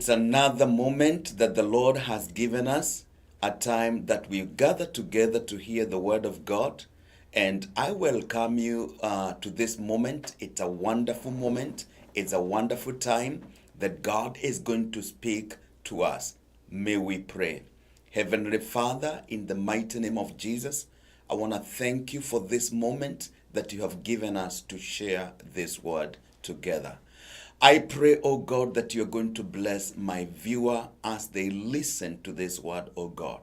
It's another moment that the Lord has given us, a time that we gather together to hear the word of God. And I welcome you to this moment. It's a wonderful moment. It's a wonderful time that God is going to speak to us. May we pray. Heavenly Father, in the mighty name of Jesus, I want to thank you for this moment that you have given us to share this word together. I pray, oh God, that you're going to bless my viewer as they listen to this word, oh God.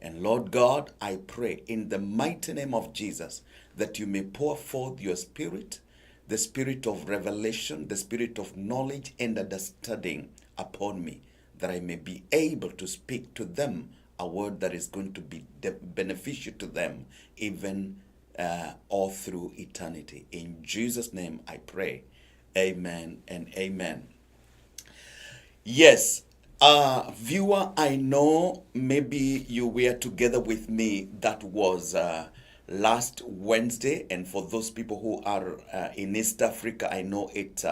And Lord God, I pray in the mighty name of Jesus that you may pour forth your spirit, the spirit of revelation, the spirit of knowledge and understanding upon me, that I may be able to speak to them a word that is going to be beneficial to them, even all through eternity. In Jesus' name I pray. Amen and amen. Yes, viewer, I know maybe you were together with me. That was last Wednesday, and for those people who are in East Africa, I know it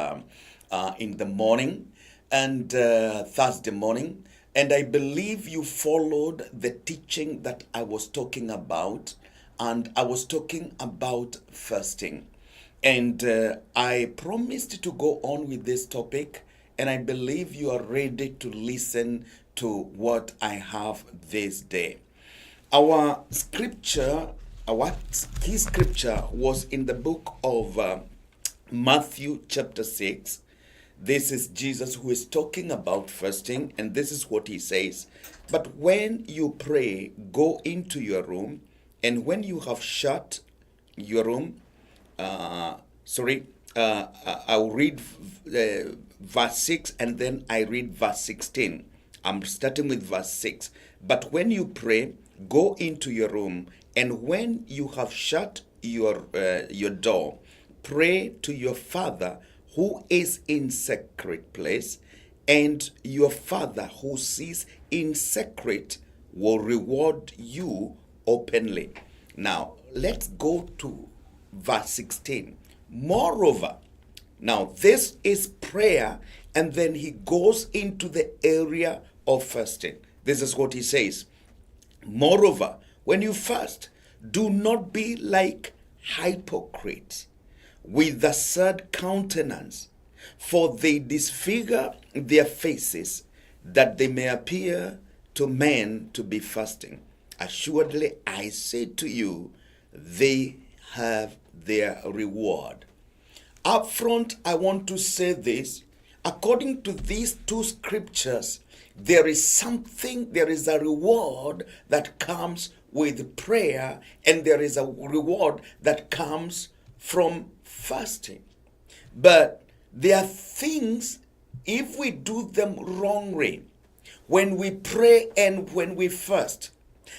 in the morning and Thursday morning. And I believe you followed the teaching that I was talking about, and I was talking about fasting. And I promised to go on with this topic, and I believe you are ready to listen to what I have this day. Our scripture, our key scripture was in the book of Matthew chapter 6. This is Jesus who is talking about fasting, and this is what he says. But when you pray, go into your room, and when you have shut your room, I'll read verse 6 and then I read verse 16. I'm starting with verse 6. But when you pray, go into your room, and when you have shut your door, pray to your Father who is in secret place, and your Father who sees in secret will reward you openly. Now, let's go to verse 16. Moreover, now this is prayer, and then he goes into the area of fasting. This is what he says. Moreover, when you fast, do not be like hypocrites with a sad countenance, for they disfigure their faces, that they may appear to men to be fasting. Assuredly, I say to you, they have their reward. Up front, I want to say this. According to these two scriptures, there is a reward that comes with prayer, and there is a reward that comes from fasting. But there are things, if we do them wrongly, when we pray and when we fast,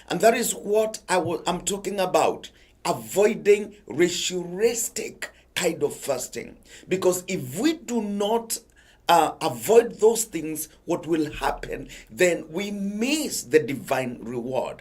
and that is what I'm talking about, avoiding ritualistic kind of fasting. Because if we do not avoid those things, what will happen? Then we miss the divine reward.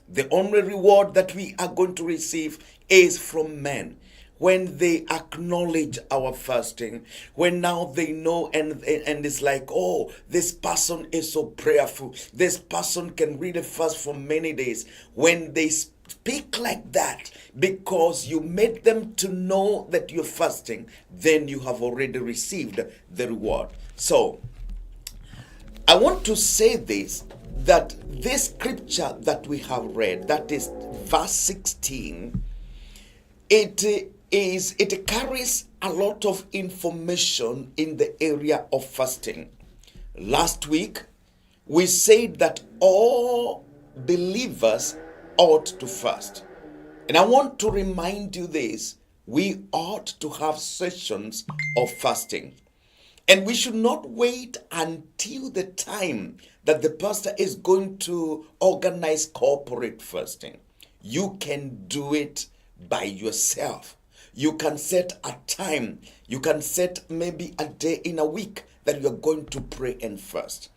The only reward that we are going to receive is from men. When they acknowledge our fasting, when now they know and it's like, oh, this person is so prayerful, this person can really fast for many days. When they speak like that, because you made them to know that you're fasting, then you have already received the reward. So, I want to say this, that this scripture that we have read, that is verse 16, it carries a lot of information in the area of fasting. Last week, we said that all believers ought to fast. And I want to remind you this, we ought to have sessions of fasting. And we should not wait until the time that the pastor is going to organize corporate fasting. You can do it by yourself. You can set a time. You can set maybe a day in a week that you're going to pray and fast.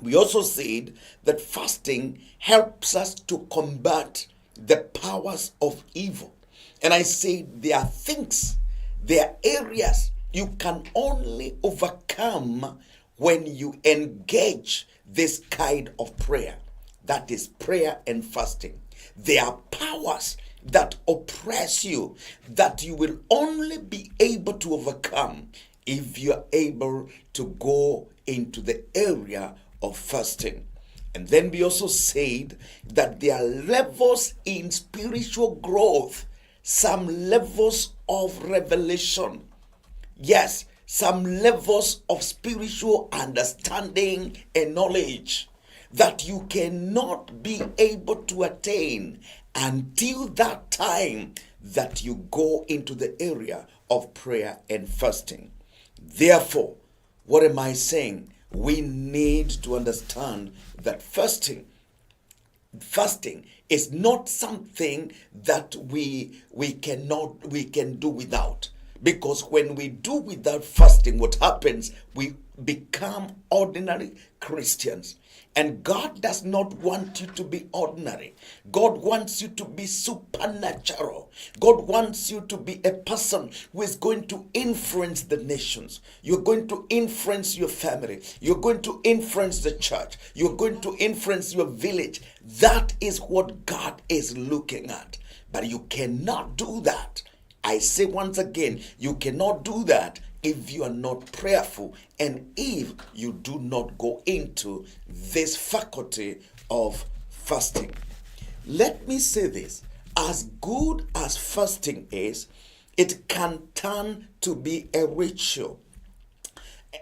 We also said that fasting helps us to combat the powers of evil. And I said there are things, there are areas you can only overcome when you engage this kind of prayer, that is prayer and fasting, there are powers that oppress you that you will only be able to overcome if you are able to go into the area of fasting. And then we also said that there are levels in spiritual growth, some levels of revelation. Yes, some levels of spiritual understanding and knowledge that you cannot be able to attain until that time that you go into the area of prayer and fasting. Therefore, what am I saying? We need to understand that fasting is not something that we can do without. Because when we do without fasting, what happens? We become ordinary Christians. And God does not want you to be ordinary. God wants you to be supernatural. God wants you to be a person who is going to influence the nations. You're going to influence your family. You're going to influence the church. You're going to influence your village. That is what God is looking at. But you cannot do that. I say once again, you cannot do that if you are not prayerful and if you do not go into this faculty of fasting. Let me say this. As good as fasting is, it can turn to be a ritual.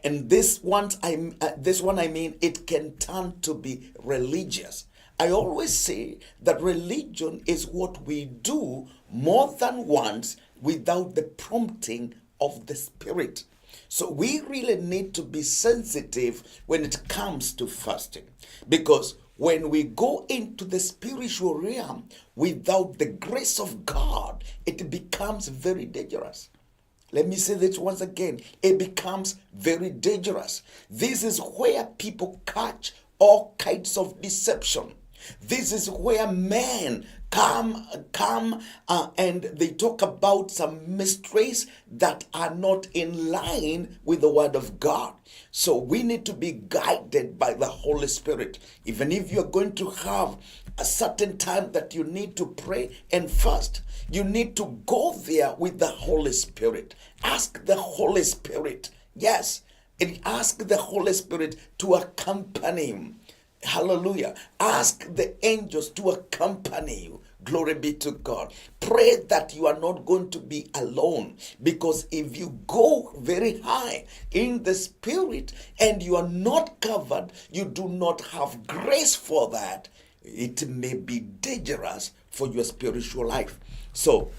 And this one I mean, it can turn to be religious. I always say that religion is what we do more than once without the prompting of the Spirit. So we really need to be sensitive when it comes to fasting, because when we go into the spiritual realm without the grace of God, it becomes very dangerous. Let me say this once again. It becomes very dangerous. This is where people catch all kinds of deception. This is where men come and they talk about some mysteries that are not in line with the word of God. So we need to be guided by the Holy Spirit. Even if you're going to have a certain time that you need to pray and fast, you need to go there with the Holy Spirit. Ask the Holy Spirit. Yes, and ask the Holy Spirit to accompany him. Hallelujah. Ask the angels to accompany you. Glory be to God. Pray that you are not going to be alone, because if you go very high in the spirit and you are not covered, you do not have grace for that, it may be dangerous for your spiritual life. So,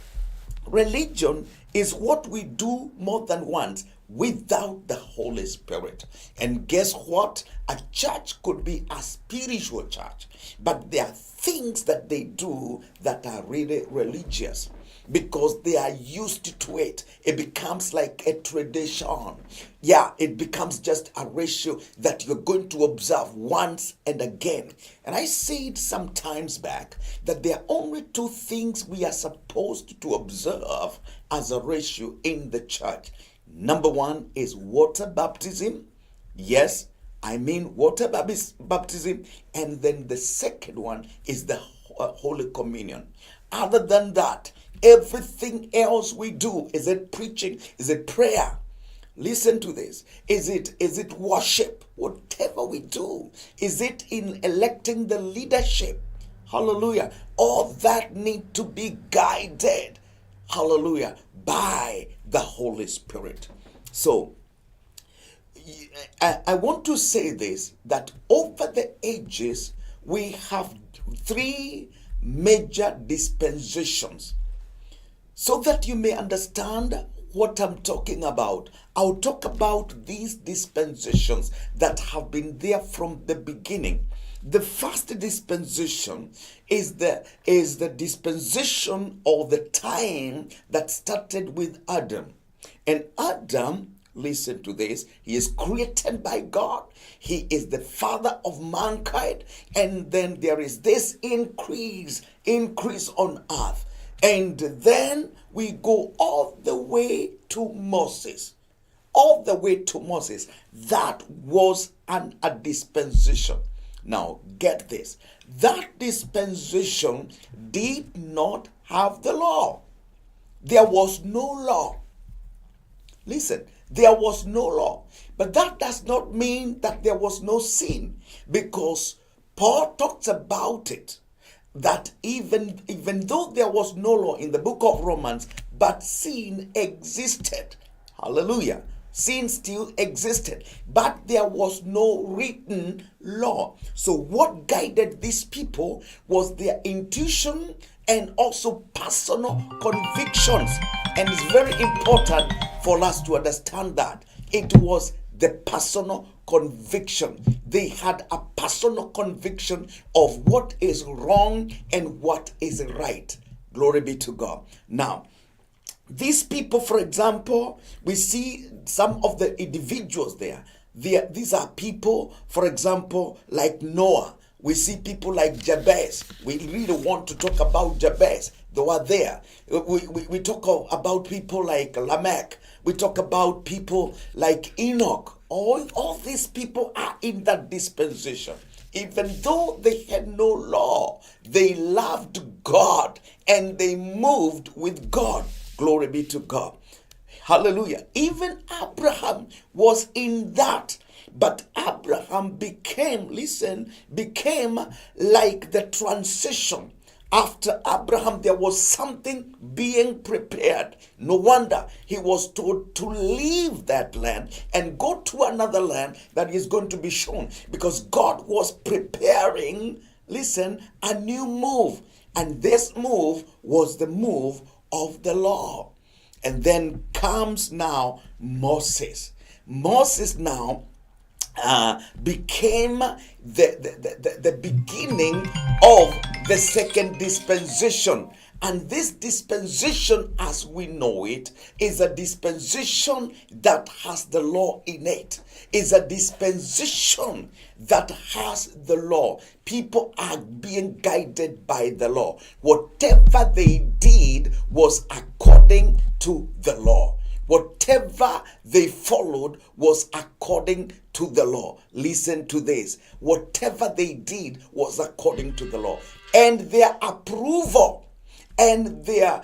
religion is what we do more than once without the Holy Spirit. And guess what? A church could be a spiritual church, but there are things that they do that are really religious because they are used to it. It becomes like a tradition. Yeah, it becomes just a ratio that you're going to observe once and again. And I said some times back that there are only two things we are supposed to observe as a ratio in the church. Number one is water baptism. Yes, I mean water baptism. And then the second one is the Holy Communion. Other than that, everything else we do, is it preaching? Is it prayer? Listen to this. Is it worship? Whatever we do. Is it in electing the leadership? Hallelujah. All that need to be guided. Hallelujah. By the Holy Spirit. So, I want to say this, that over the ages, we have three major dispensations. So that you may understand what I'm talking about, I'll talk about these dispensations that have been there from the beginning. The first dispensation is the dispensation or the time that started with Adam. And Adam, listen to this, he is created by God. He is the father of mankind. And then there is this increase on earth. And then we go all the way to Moses. all the way to Moses. That was a dispensation. Now, get this. That dispensation did not have the law. There was no law. Listen, there was no law. But that does not mean that there was no sin, because Paul talks about it, that even though there was no law in the book of Romans, but sin existed. Hallelujah. Sin still existed, but there was no written law. So what guided these people was their intuition and also personal convictions. And it's very important for us to understand that it was the personal conviction. They had a personal conviction of what is wrong and what is right. Glory be to God. Now, these people, for example, we see some of the individuals there. These are people, for example, like Noah. We see people like Jabez. We really want to talk about Jabez. They were there. We talk about people like Lamech. We talk about people like Enoch. All these people are in that dispensation. Even though they had no law, they loved God and they moved with God. Glory be to God. Hallelujah. Even Abraham was in that. But Abraham became like the transition. After Abraham, there was something being prepared. No wonder he was told to leave that land and go to another land that is going to be shown. Because God was preparing, a new move. And this move was the move of the law. And then comes now Moses. Moses now became the beginning of the second dispensation. And this dispensation, as we know it, is a dispensation that has the law in it. Is a dispensation that has the law. People are being guided by the law. Whatever they did was according to the law. Whatever they followed was according to the law. Listen to this. Whatever they did was according to the law. And their approval and their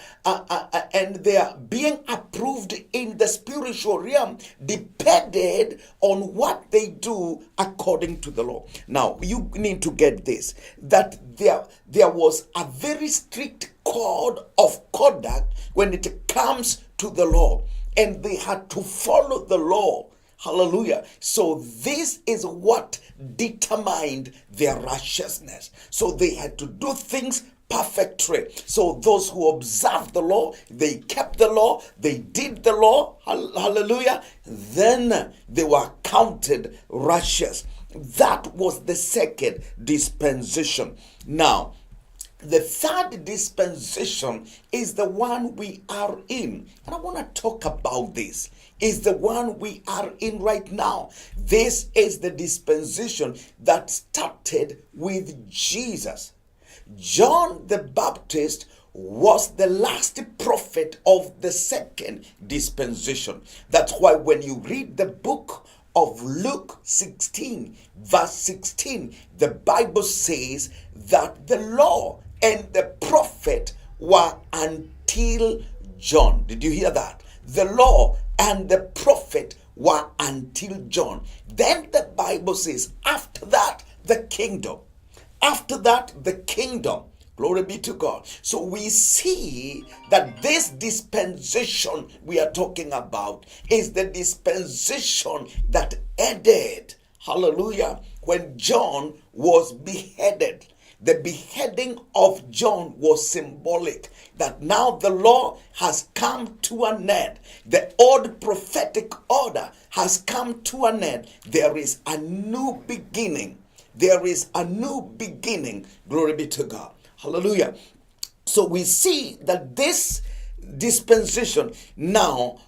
being approved in the spiritual realm depended on what they do according to the law. Now, you need to get this, that there was a very strict code of conduct when it comes to the law, and they had to follow the law. Hallelujah. So this is what determined their righteousness. So they had to do things perfectly. So those who observed the law, they kept the law, they did the law, hallelujah, then they were counted righteous. That was the second dispensation. Now, the third dispensation is the one we are in. And I want to talk about this. Is the one we are in right now. This is the dispensation that started with Jesus. John the Baptist was the last prophet of the second dispensation. That's why when you read the book of Luke 16, verse 16, the Bible says that the law and the prophet were until John. Did you hear that? The law and the prophet were until John. Then the Bible says, after that, the kingdom. After that, the kingdom. Glory be to God. So we see that this dispensation we are talking about is the dispensation that ended, hallelujah, when John was beheaded. The beheading of John was symbolic that now the law has come to an end. The old prophetic order has come to an end. There is a new beginning. There is a new beginning. Glory be to God. Hallelujah. So we see that this dispensation now,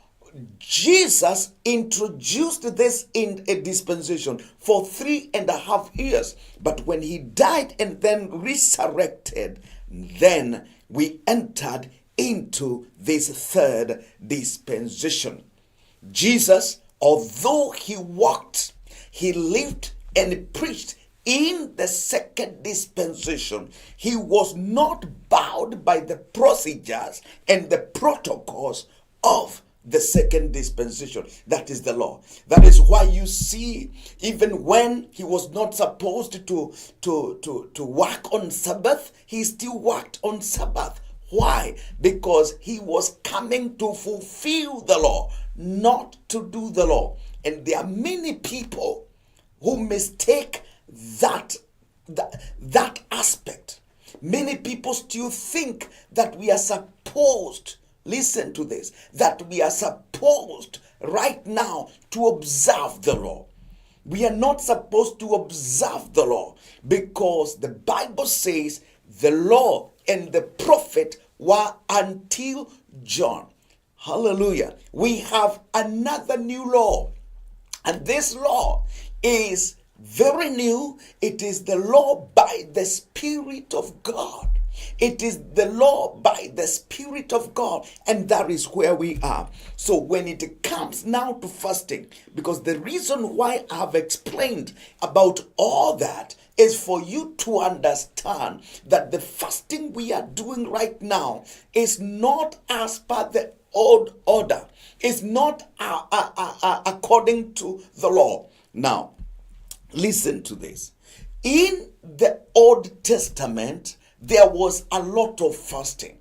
Jesus introduced this in a dispensation for 3.5 years. But when he died and then resurrected, then we entered into this third dispensation. Jesus although he walked, he lived and preached in the second dispensation, he was not bound by the procedures and the protocols of the second dispensation. That is the law. That is why you see, even when he was not supposed to work on Sabbath, he still worked on Sabbath. Why? Because he was coming to fulfill the law, not to do the law. And there are many people who mistake that aspect. Many people still think that we are supposed, listen to this, that we are supposed right now to observe the law. We are not supposed to observe the law, because the Bible says the law and the prophet were until John. Hallelujah. We have another new law, and this law is very new. It is the law by the Spirit of God. It is the law by the Spirit of God, and that is where we are. So when it comes now to fasting, because the reason why I have explained about all that is for you to understand that the fasting we are doing right now is not as per the old order. It's not according to the law. Now, listen to this. In the Old Testament, there was a lot of fasting.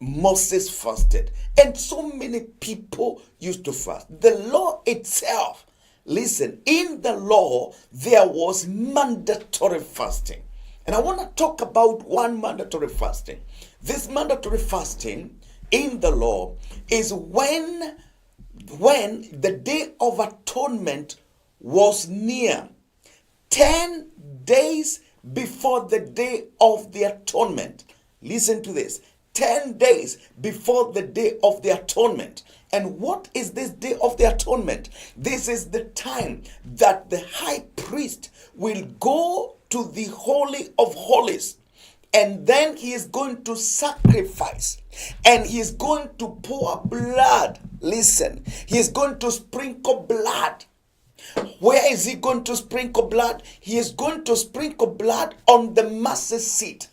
Moses fasted, and so many people used to fast. The law itself, listen, in the law, there was mandatory fasting. And I want to talk about one mandatory fasting. This mandatory fasting in the law is when the Day of Atonement was near. 10 days before the Day of the Atonement. Listen to this. 10 days before the Day of the Atonement. And what is this Day of the Atonement? This is the time that the high priest will go to the Holy of Holies. And then he is going to sacrifice. And he is going to pour blood. Listen. He is going to sprinkle blood. Where is he going to sprinkle blood? He is going to sprinkle blood on the mercy seat.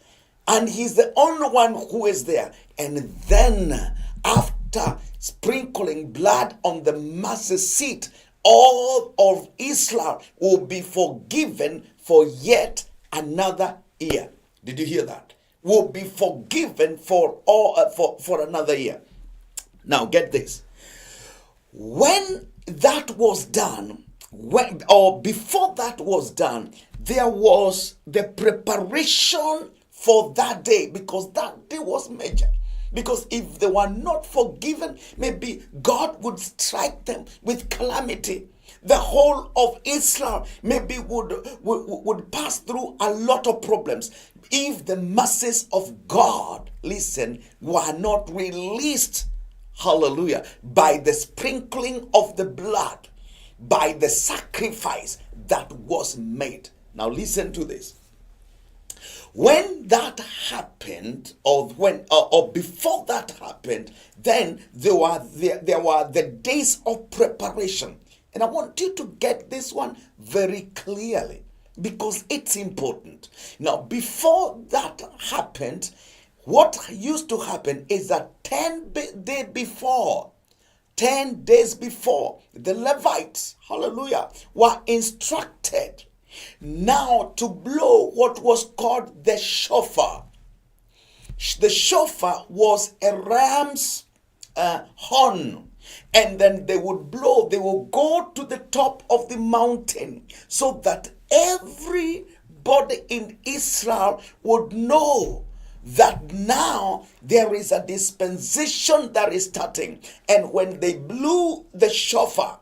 And he's the only one who is there. And then after sprinkling blood on the mercy seat, all of Israel will be forgiven for yet another year. Did you hear that? Will be forgiven for another year. Now get this. When that was done, before that was done, there was the preparation for that day, because that day was major. Because if they were not forgiven, maybe God would strike them with calamity. The whole of Israel maybe would pass through a lot of problems if the mercies of God, listen, were not released, hallelujah, by the sprinkling of the blood, by the sacrifice that was made. Now listen to this. When that happened, or before that happened, then there were the days of preparation. And I want you to get this one very clearly, because it's important. Now, before that happened, what used to happen is that 10 days before, the Levites, hallelujah, were instructed now to blow what was called the shofar. The shofar was a ram's horn. And then they would blow, they will go to the top of the mountain, so that everybody in Israel would know that now there is a dispensation that is starting. And when they blew the shofar,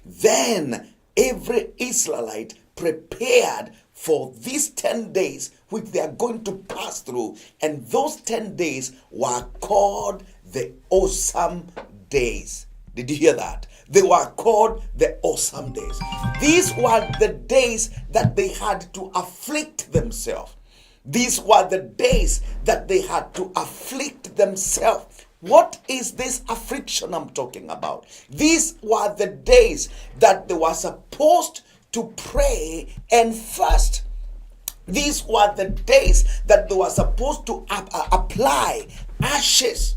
then every Israelite prepared for these 10 days which they are going to pass through. And those 10 days were called the awesome days. Did you hear that? They were called the awesome days. These were the days that they had to afflict themselves. These were the days that they had to afflict themselves What is this affliction I'm talking about? These were the days that they were supposed to pray and fast. These were the days that they were supposed to apply ashes.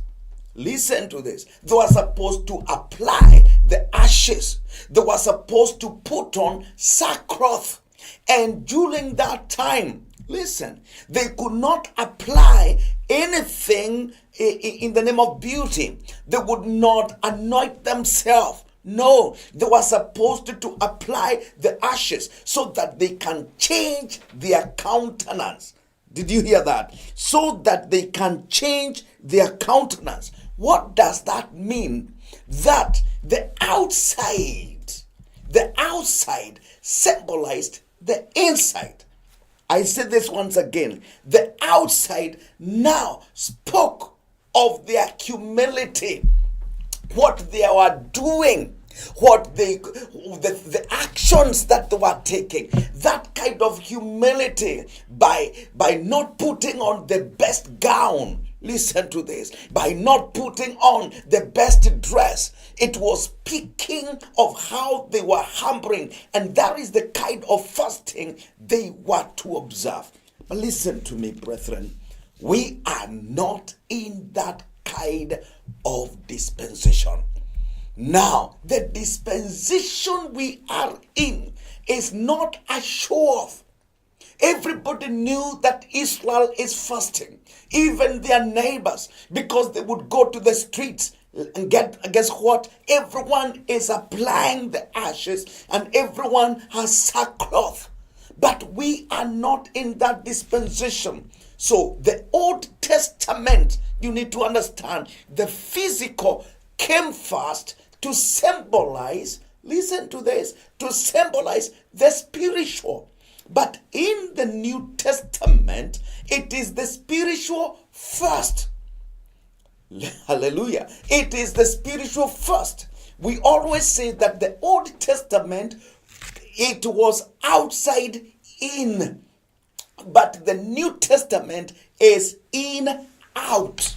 Listen to this. They were supposed to apply the ashes. They were supposed to put on sackcloth. And during that time, listen, they could not apply anything in the name of beauty. They would not anoint themselves. No, they were supposed to apply the ashes so that they can change their countenance. Did you hear that? So that they can change their countenance. What does that mean? That the outside symbolized the inside. I say this once again. The outside now spoke of their humility, what they were doing, the actions that they were taking, that kind of humility by not putting on the best gown. Listen to this. By not putting on the best dress, it was speaking of how they were humbling, and that is the kind of fasting they were to observe. But listen to me, brethren. We are not in that kind of dispensation. Now, the dispensation we are in is not a show off. Everybody knew that Israel is fasting, even their neighbors, because they would go to the streets and guess what? Everyone is applying the ashes and everyone has sackcloth. But we are not in that dispensation. So the Old Testament, you need to understand, the physical came first to symbolize, listen to this, to symbolize the spiritual. But in the New Testament, it is the spiritual first. Hallelujah. It is the spiritual first. We always say that the Old Testament, it was outside in. But the New Testament is in out.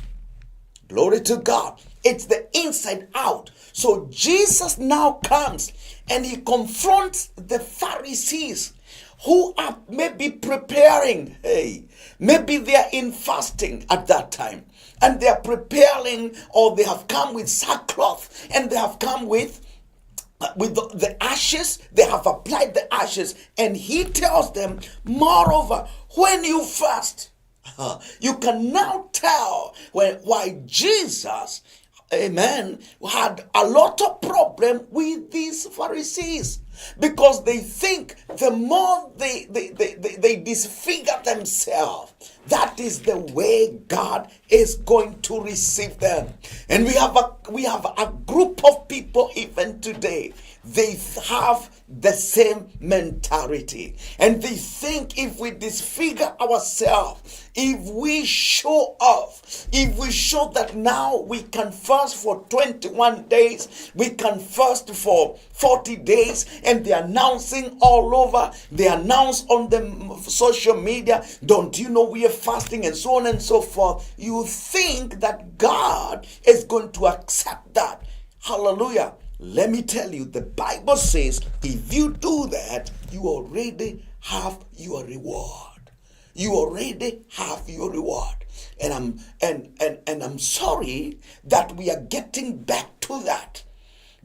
Glory to God. It's the inside out. So Jesus now comes and he confronts the Pharisees who are maybe preparing. Maybe they are in fasting at that time, and they are preparing, or they have come with sackcloth, and they have come with the ashes. They have applied the ashes, and he tells them, moreover, when you fast, you can now tell why Jesus, amen, had a lot of problem with these Pharisees. Because they think the more they disfigure themselves, that is the way God is going to receive them. And we have a group of people even today. They have the same mentality, and they think if we disfigure ourselves, if we show off, if we show that now we can fast for 21 days, we can fast for 40 days, and they're announcing all over, they announce on the social media, don't you know we are fasting, and so on and so forth. You think that God is going to accept that. Hallelujah. Let me tell you, the Bible says if you do that, you already have your reward. You already have your reward. And I'm sorry that we are getting back to that.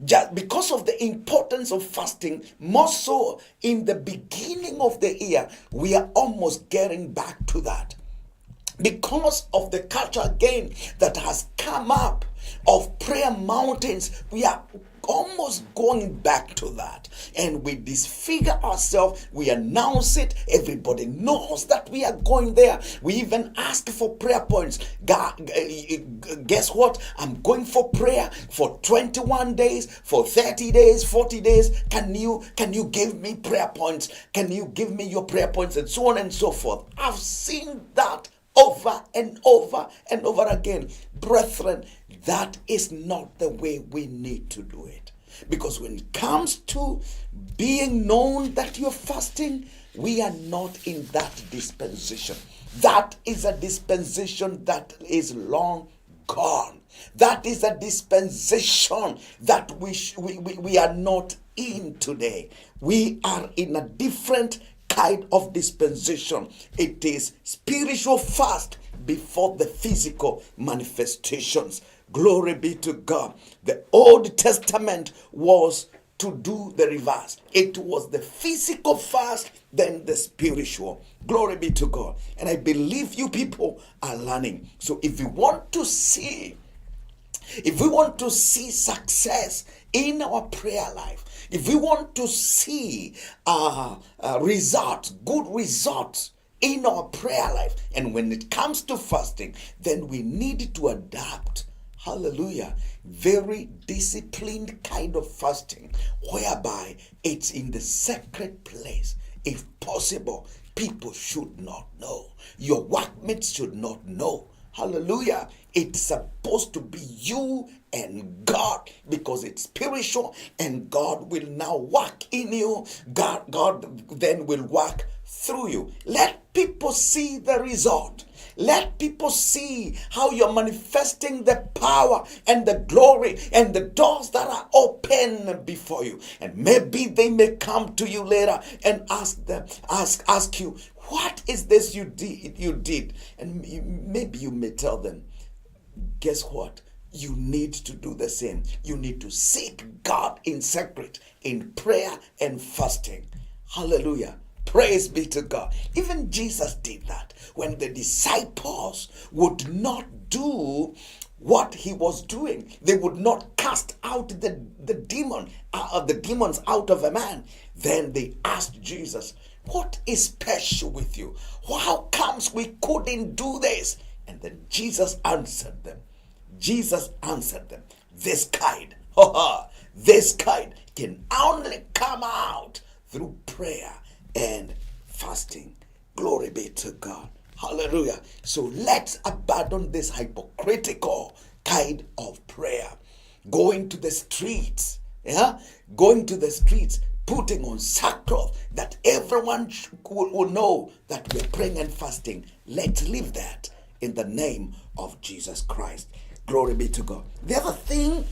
Just because of the importance of fasting, more so in the beginning of the year, we are almost getting back to that. Because of the culture again that has come up of prayer mountains, we are almost going back to that, and we disfigure ourselves, we announce it, everybody knows that we are going there. We even ask for prayer points. God, guess what? I'm going for prayer for 21 days, for 30 days, 40 days. Can you give me prayer points? Can you give me your prayer points? And so on and so forth. I've seen that over and over and over again. Brethren, that is not the way we need to do it. Because when it comes to being known that you're fasting, we are not in that dispensation. That is a dispensation that is long gone. That is a dispensation that we are not in today. We are in a different kind of dispensation. It is spiritual fast before the physical manifestations. Glory be to God. The Old Testament was to do the reverse. It was the physical fast, then the spiritual. Glory be to God. And I believe you people are learning. So if we want to see success in our prayer life, if we want to see results, good results in our prayer life, and when it comes to fasting, then we need to adapt. Hallelujah. Very disciplined kind of fasting, whereby it's in the sacred place. If possible, people should not know. Your workmates should not know. Hallelujah. It's supposed to be you and God, because it's spiritual, and God will now work in you. God then will work through you. Let people see the result. Let people see how you're manifesting the power and the glory and the doors that are open before you. And maybe they may come to you later and ask you, what is this you did? And maybe you may tell them, guess what? You need to do the same. You need to seek God in secret, in prayer and fasting. Hallelujah. Praise be to God. Even Jesus did that. When the disciples would not do what he was doing, they would not cast out the demons out of a man. Then they asked Jesus, what is special with you? How comes we couldn't do this? And then Jesus answered them. This kind, this kind can only come out through prayer and fasting. Glory be to God. Hallelujah. So let's abandon this hypocritical kind of prayer. Going to the streets, putting on sackcloth that everyone will know that we're praying and fasting. Let's leave that in the name of Jesus Christ. Glory be to God. The other thing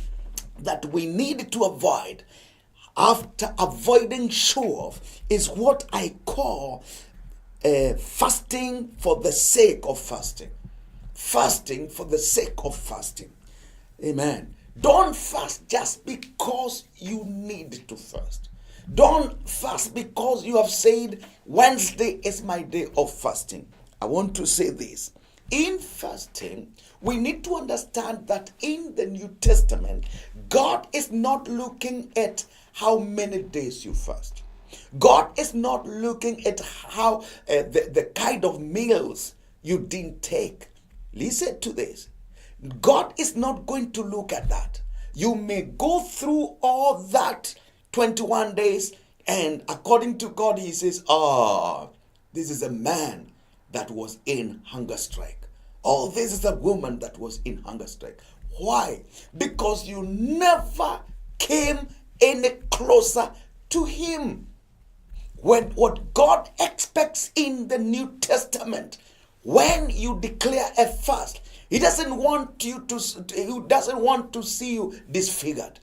that we need to avoid, after avoiding show-off, is what I call fasting for the sake of fasting. Fasting for the sake of fasting. Amen. Don't fast just because you need to fast. Don't fast because you have said Wednesday is my day of fasting. I want to say this. In fasting, we need to understand that in the New Testament, God is not looking at how many days you fast. God is not looking at how the kind of meals you didn't take. Listen to this. God is not going to look at that. You may go through all that 21 days, and according to God, he says, this is a man that was in hunger strike. Oh, this is a woman that was in hunger strike. Why? Because you never came any closer to him. When what God expects in the New Testament, when you declare a fast, he doesn't want to see you disfigured.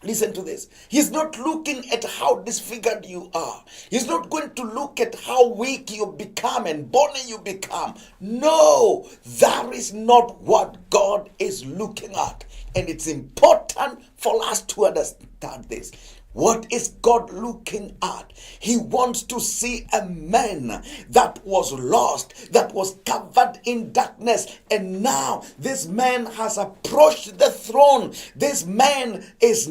Listen to this. He's not looking at how disfigured you are. He's not going to look at how weak you become and bony you become. No, that is not what God is looking at. And it's important for us to understand this. What is God looking at? He wants to see a man that was lost, that was covered in darkness, and now this man has approached the throne. This man is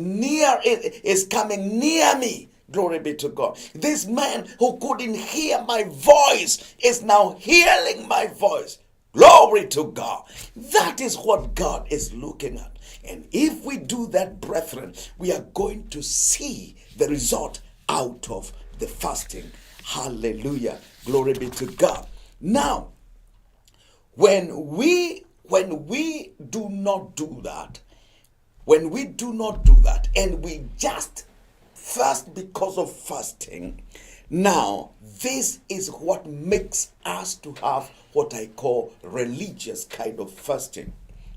coming near me. Glory be to God. This man who couldn't hear my voice is now hearing my voice. Glory to God. That is what God is looking at. And if we do that, brethren, we are going to see the result out of the fasting. Hallelujah. Glory be to God. Now, when we do not do that, and we just fast because of fasting, now this is what makes us to have what I call religious kind of fasting.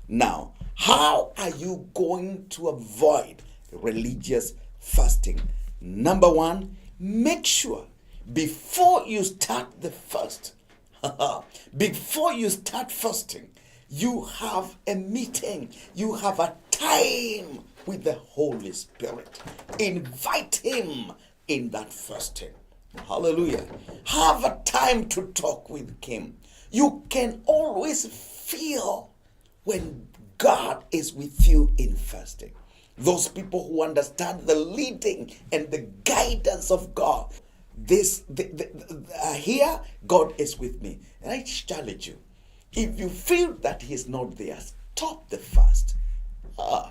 Now, How are you going to avoid religious fasting? Number one, make sure before you start the fast, before you start fasting, you have a meeting, you have a time with the Holy Spirit. Invite Him in that fasting. Hallelujah. Have a time to talk with Him. You can always feel when God is with you in fasting. Those people who understand the leading and the guidance of God, here God is with me. And I challenge you, if you feel that He is not there, stop the fast.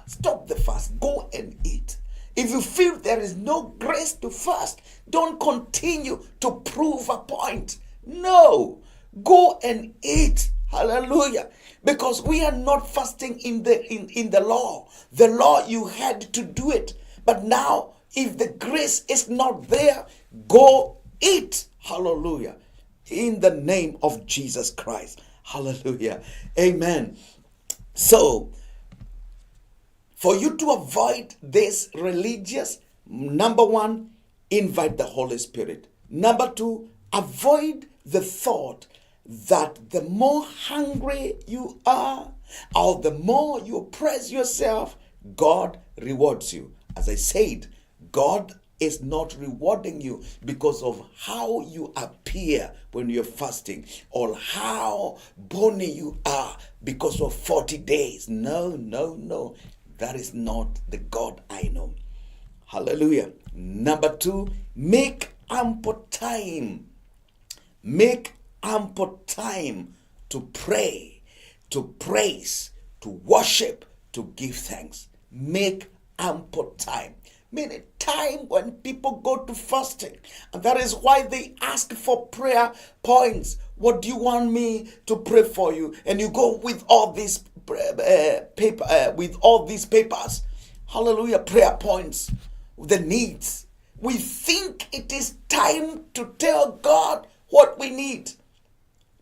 Stop the fast. Go and eat. If you feel there is no grace to fast, don't continue to prove a point. No, go and eat. Hallelujah. Because we are not fasting in the law. The law, you had to do it. But now, if the grace is not there, go eat. Hallelujah. In the name of Jesus Christ. Hallelujah. Amen. So, for you to avoid this religious, number one, invite the Holy Spirit. Number two, avoid the thought that the more hungry you are, or the more you oppress yourself, God rewards you. As I said, God is not rewarding you because of how you appear when you're fasting or how bony you are because of 40 days. No, no, no. That is not the God I know. Hallelujah. Number two, make ample time. Make ample time to pray, to praise, to worship, to give thanks. Make ample time. Meaning time when people go to fasting. And that is why they ask for prayer points. What do you want me to pray for you? And you go with all these with all these papers. Hallelujah. Prayer points, the needs. We think it is time to tell God what we need.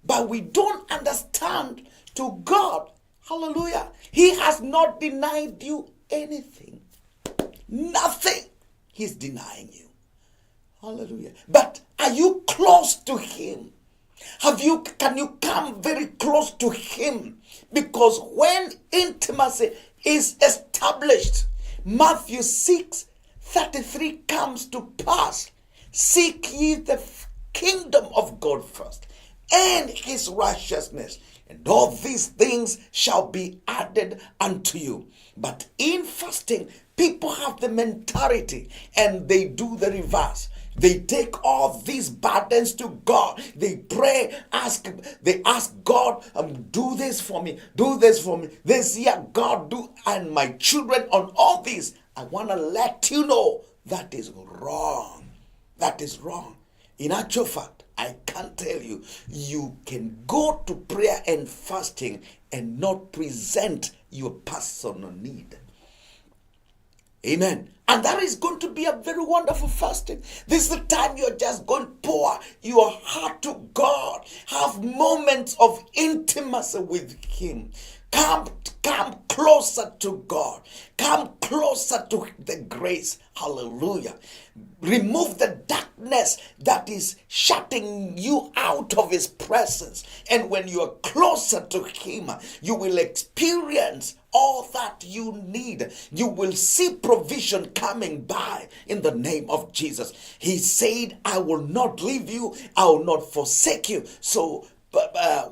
But we don't understand to God. Hallelujah. He has not denied you anything. Nothing He's denying you. Hallelujah. But are you close to Him? Can you come very close to Him? Because when intimacy is established, Matthew 6:33 comes to pass. Seek ye the kingdom of God first and His righteousness, and all these things shall be added unto you. But in fasting, people have the mentality and they do the reverse. They take all these burdens to God. They pray, they ask God, do this for me, do this for me. This year, God, do, and my children on all this. I want to let you know that is wrong. That is wrong. In actual fact, I can tell you, you can go to prayer and fasting and not present your personal need. Amen. And that is going to be a very wonderful fasting. This is the time you're just going to pour your heart to God. Have moments of intimacy with Him. Come closer to God. Come closer to the grace. Hallelujah. Remove the darkness that is shutting you out of His presence. And when you are closer to Him, you will experience all that you need. You will see provision coming by in the name of Jesus. He said, I will not leave you. I will not forsake you. So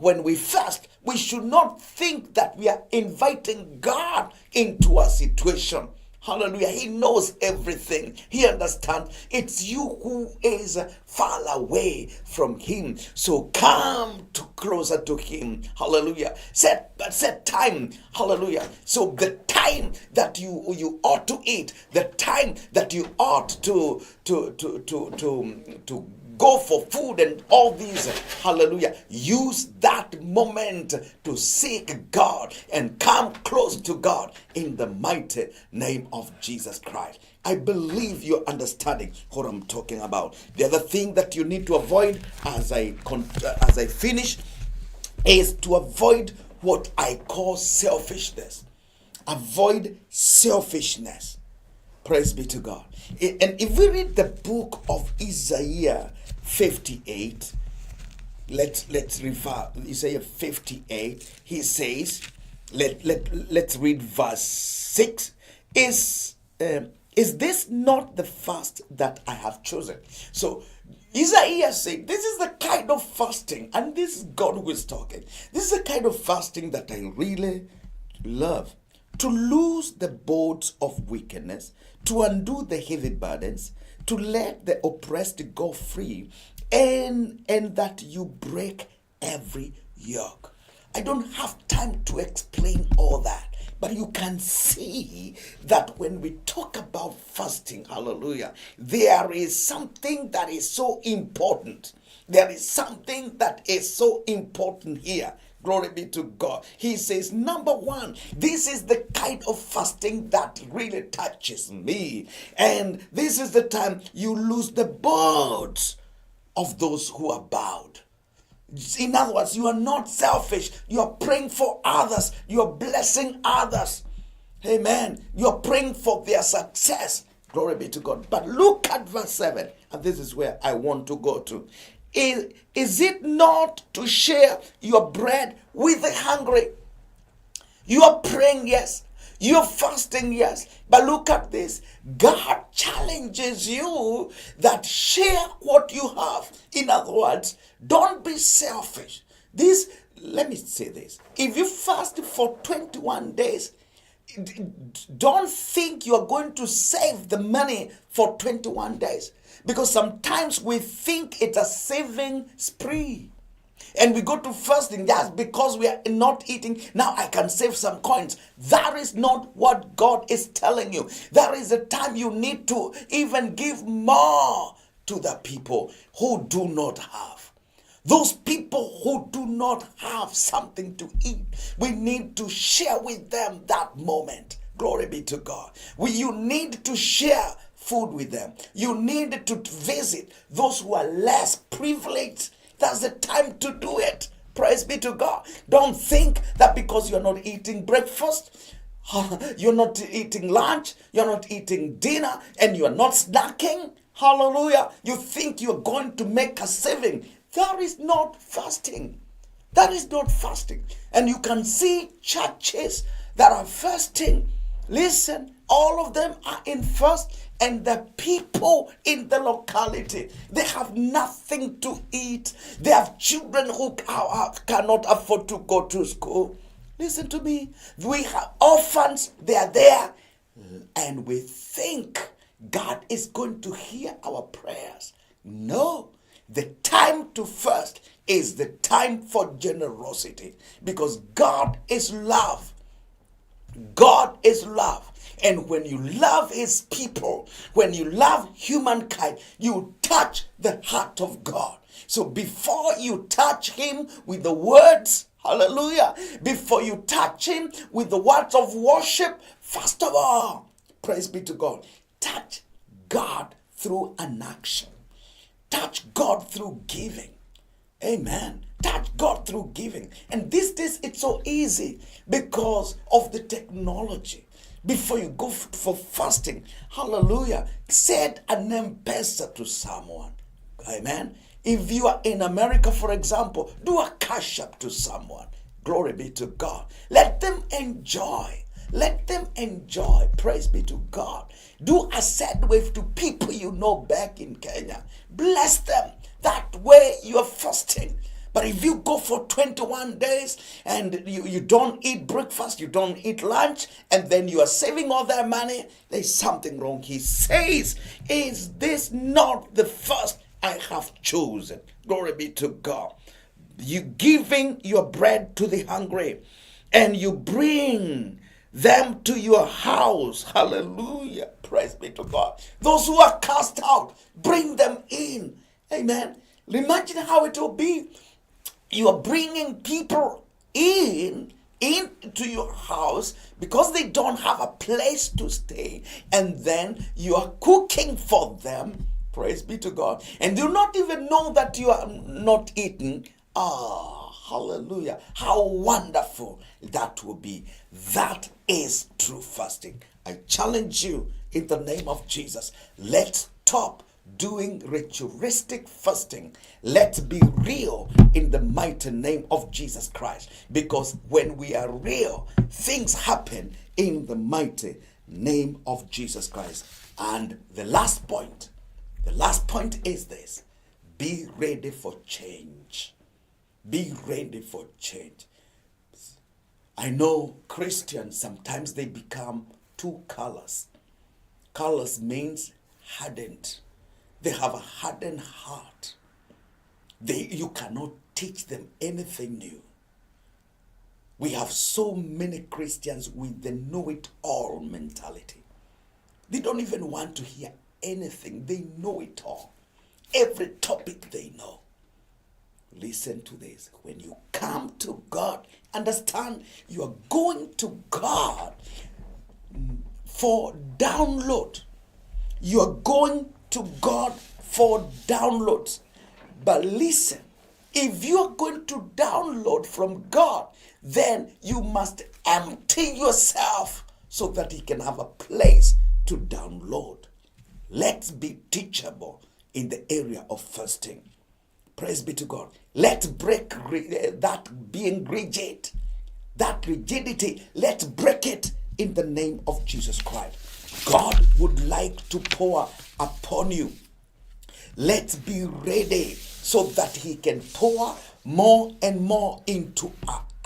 when we fast, we should not think that we are inviting God into a situation. Hallelujah. He knows everything. He understands. It's you who is far away from Him. So come closer to Him. Hallelujah. Set time. Hallelujah. So the time that you ought to eat, the time that you ought to go for food and all these, hallelujah, use that moment to seek God and come close to God in the mighty name of Jesus Christ. I believe you're understanding what I'm talking about. The other thing that you need to avoid as I finish is to avoid what I call selfishness. Avoid selfishness. Praise be to God. And if we read the book of Isaiah 58, let's refer Isaiah 58. He says, let's read verse 6. Is this not the fast that I have chosen? So Isaiah said, this is the kind of fasting, and this is God who is talking. This is the kind of fasting that I really love. To loose the bonds of wickedness, to undo the heavy burdens, to let the oppressed go free, and that you break every yoke. I don't have time to explain all that, but you can see that when we talk about fasting, hallelujah, there is something that is so important. There is something that is so important here. Glory be to God. He says, number one, this is the kind of fasting that really touches me. And this is the time you lose the bonds of those who are bowed. In other words, you are not selfish. You are praying for others. You are blessing others. Amen. You are praying for their success. Glory be to God. But look at verse 7. And this is where I want to go to. Is it not to share your bread with the hungry? You are praying, yes. You are fasting, yes. But look at this. God challenges you that share what you have. In other words, don't be selfish. Let me say this. If you fast for 21 days, don't think you are going to save the money for 21 days. Because sometimes we think it's a saving spree. And we go to fasting just because we are not eating. Now I can save some coins. That is not what God is telling you. There is a time you need to even give more to the people who do not have. Those people who do not have something to eat, we need to share with them that moment. Glory be to God. You need to share food with them. You need to visit those who are less privileged. That's the time to do it. Praise be to God. Don't think that because you're not eating breakfast, you're not eating lunch, you're not eating dinner, and you're not snacking, hallelujah, you think you're going to make a saving. That is not fasting. That is not fasting. And you can see churches that are fasting. Listen, all of them are in fast, and the people in the locality, they have nothing to eat. They have children who cannot afford to go to school. Listen to me. We have orphans, they are there, and we think God is going to hear our prayers. No, the time to fast is the time for generosity, because God is love. God is love. And when you love his people, when you love humankind, you touch the heart of God. So before you touch him with the words, hallelujah, before you touch him with the words of worship, first of all, praise be to God, touch God through an action. Touch God through giving. Amen. Touch God through giving. And these days it's so easy because of the technology. Before you go for fasting, hallelujah, send an M-Pesa to someone. Amen. If you are in America, for example, do a cash up to someone. Glory be to God. Let them enjoy. Let them enjoy. Praise be to God. Do a sad wave to people you know back in Kenya. Bless them. That way you are fasting. But if you go for 21 days and you don't eat breakfast, you don't eat lunch, and then you are saving all that money, there's something wrong. He says, is this not the fast I have chosen? Glory be to God. You giving your bread to the hungry, and you bring them to your house. Hallelujah. Praise be to God. Those who are cast out, bring them in. Amen. Imagine how it will be. You are bringing people into your house because they don't have a place to stay, and then you are cooking for them. Praise be to God. And you not even know that you are not eating. Hallelujah. How wonderful that will be. That is true fasting. I challenge you in the name of Jesus. Let's stop doing ritualistic fasting. Let's be real in the mighty name of Jesus Christ. Because when we are real, things happen in the mighty name of Jesus Christ. And the last point is this: be ready for change. Be ready for change. I know Christians, sometimes they become too callous. Callous means hardened. They have a hardened heart. You cannot teach them anything new. We have so many Christians with the know-it-all mentality. They don't even want to hear anything. They know it all. Every topic they know. Listen to this. When you come to God, understand you are going to God for download. You are going to God for downloads. But listen, if you are going to download from God, then you must empty yourself so that He can have a place to download. Let's be teachable in the area of fasting. Praise be to God. Let's break that being rigid, that rigidity. Let's break it in the name of Jesus Christ. God would like to pour upon you. Let's be ready so that He can pour more and more into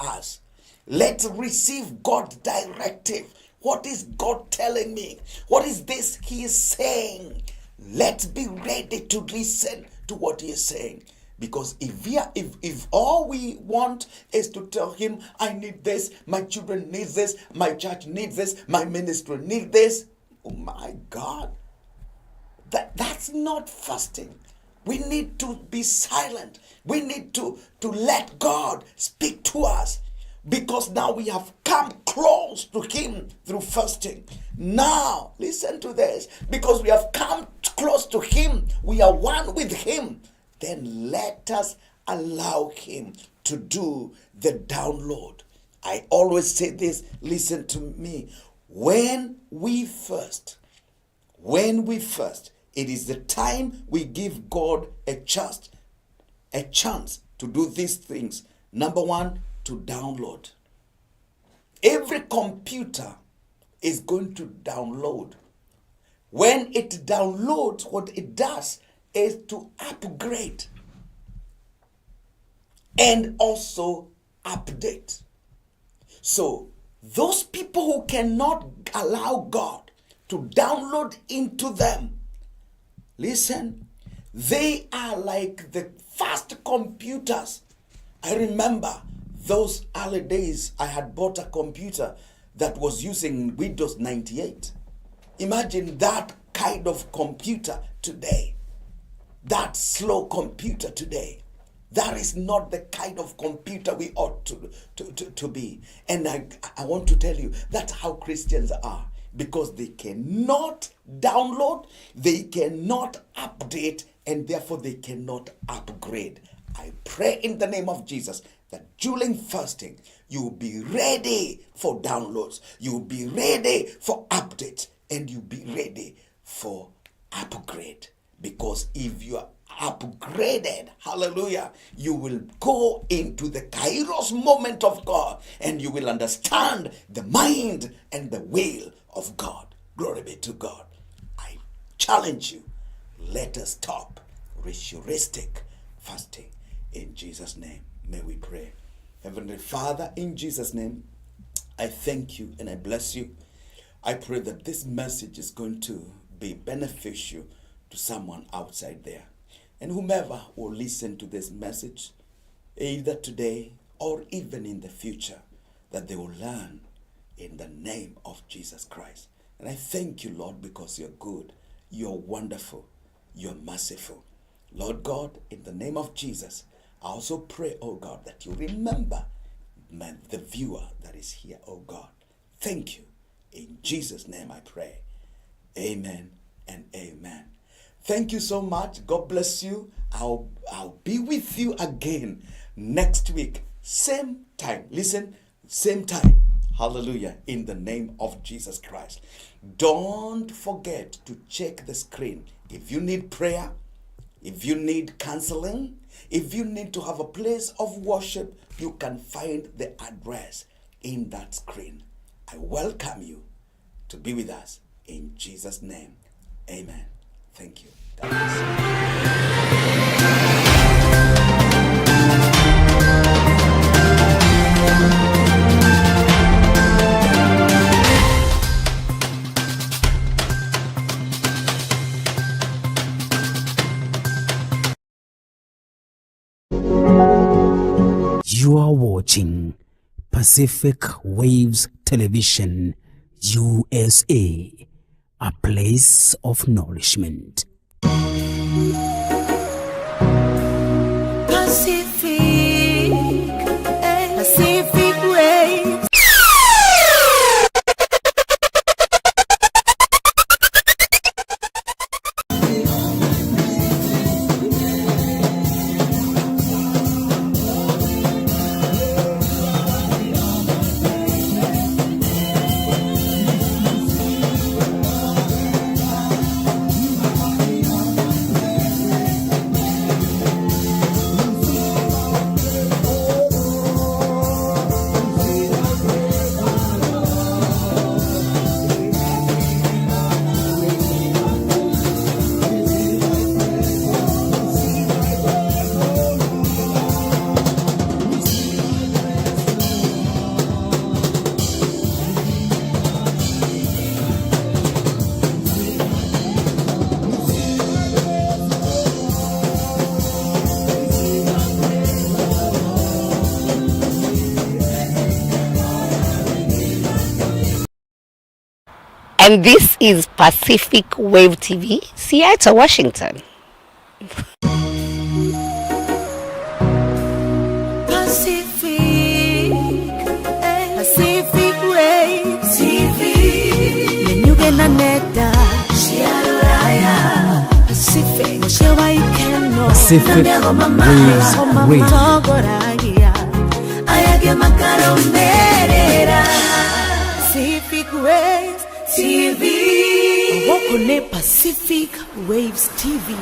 us. Let's receive God's directive. What is God telling me? What is this He is saying? Let's be ready to listen to what He is saying. Because if all we want is to tell Him, I need this, my children need this, my church needs this, my ministry needs this, oh my God, that's not fasting. We need to be silent. We need to let God speak to us. Because now we have come close to Him through fasting. Now, listen to this. Because we have come close to Him, we are one with Him. Then let us allow Him to do the download. I always say this, listen to me. When we fast, it is the time we give God a chance to do these things. Number one, to download. Every computer is going to download. When it downloads, what it does is to upgrade and also update. So those people who cannot allow God to download into them, listen, they are like the fast computers. I remember those early days I had bought a computer that was using Windows 98. Imagine that kind of computer today. That slow computer today. That is not the kind of computer we ought to be. And I want to tell you, that's how Christians are. Because they cannot download, they cannot update, and therefore they cannot upgrade. I pray in the name of Jesus that during fasting, you will be ready for downloads, you will be ready for updates, and you'll be ready for upgrade. Because if you are upgraded, hallelujah, you will go into the Kairos moment of God and you will understand the mind and the will of God. Glory be to God. I challenge you, let us stop ritualistic fasting. In Jesus' name, may we pray. Heavenly Father, in Jesus' name, I thank you and I bless you. I pray that this message is going to be beneficial to someone outside there. And whomever will listen to this message, either today or even in the future, that they will learn in the name of Jesus Christ. And I thank you, Lord, because you're good, you're wonderful, you're merciful. Lord God, in the name of Jesus, I also pray, oh God, that you remember the viewer that is here, oh God. Thank you. In Jesus' name I pray. Amen and amen. Thank you so much. God bless you. I'll be with you again next week same time. Listen, same time. Hallelujah. In the name of Jesus Christ. Don't forget to check the screen. If you need prayer, if you need counseling, if you need to have a place of worship, you can find the address in that screen. I welcome you to be with us in Jesus' name. Amen. Thank you. God bless You are watching Pacific Waves Television, USA, a place of nourishment. Pacific Waves. And this is Pacific Wave TV, Seattle, Washington. Pacific Wave TV. Menyuge na neta, shiaraya. Pacific, shewa ikeno. Pacific Waves Radio. Ayage makaro merera. Pacific Waves TV. Wako ne Pacific Waves TV.